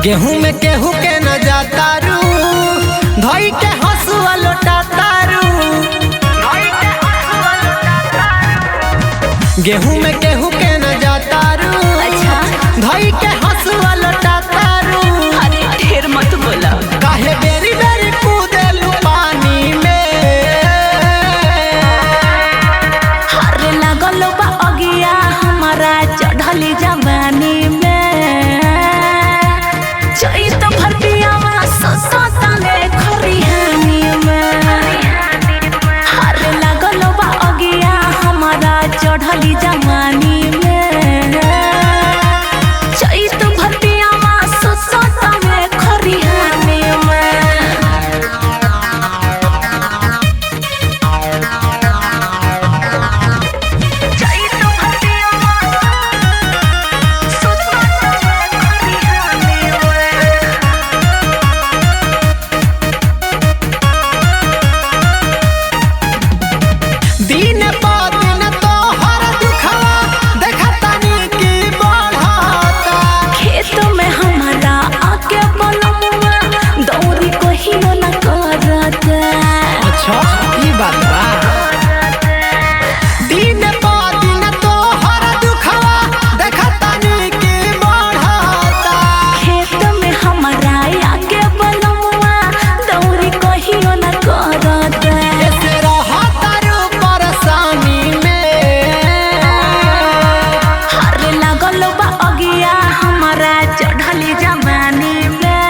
गेहूं में केहू के न जाता रू धोई के हंसुआ लोटाता रू। गेहूं में केहू के न जाता रू धोई के हंसुआ लोटाता रू। अरे ढेर मत बोला। काहे बेरी बेरी कूदेलू पानी में। अरे लागल बा अगिया हमारा चढ़ली जवानी में। चैत भर पियावा ससता में खरिहानी में। अरे लागल बा अगिया हमारा चढ़ली जवानी में। चैत भर पियावा ससता में खरिहानी में। दिन प दिन तोहर दुखवा देखतानी की बढ़ता। खेत में हमारा आके बनमुआ दौरी कहियो न करता। अच्छा ई बात बा। दिन प दिन तोहर दुखवा देखतानी की बढ़ता। खेत में हमारा आके बनमुआ दौरी कहियो न करता। ऐसे रहता रू परेशानी में। अरे लागल बा अगिया हमारा चढ़ली जवानी में।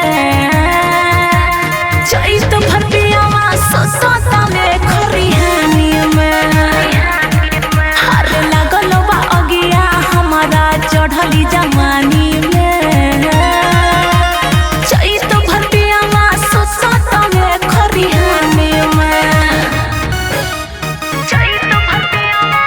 चैत भर पियावा ससता में खरिहानी में। अरे लागल बा अगिया हमारा चढ़ली जवानी में। चैत भर पियावा ससता में खरिहानी में। चैत भर पियावा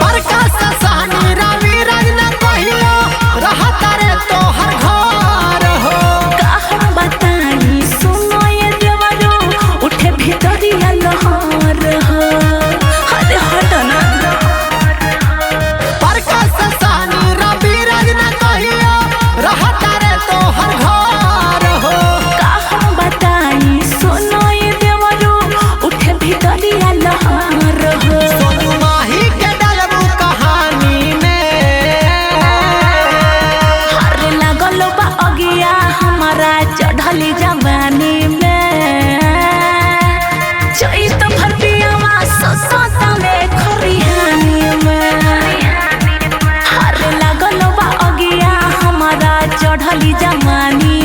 प्रकाश सानी रवि रजना कहियो रहता रे तोहर घर हो। कहर बताई सुनो ये देवरो उठे भीतरिया लहर हो। अरे हट ना। प्रकाश सानी रवि रजना कहियो रहता रे तोहर घर हो। कहर बताई सुनो ये देवरो उठे भीतरिया लहर हो। सोनू माही के डालबू कहानी में। अरे लागल बा अगिया हमारा चढ़ली जवानी में। चैत भर पियावा ससता में खरिहानी में। अरे लागल बा अगिया हमारा चढ़ली जवानी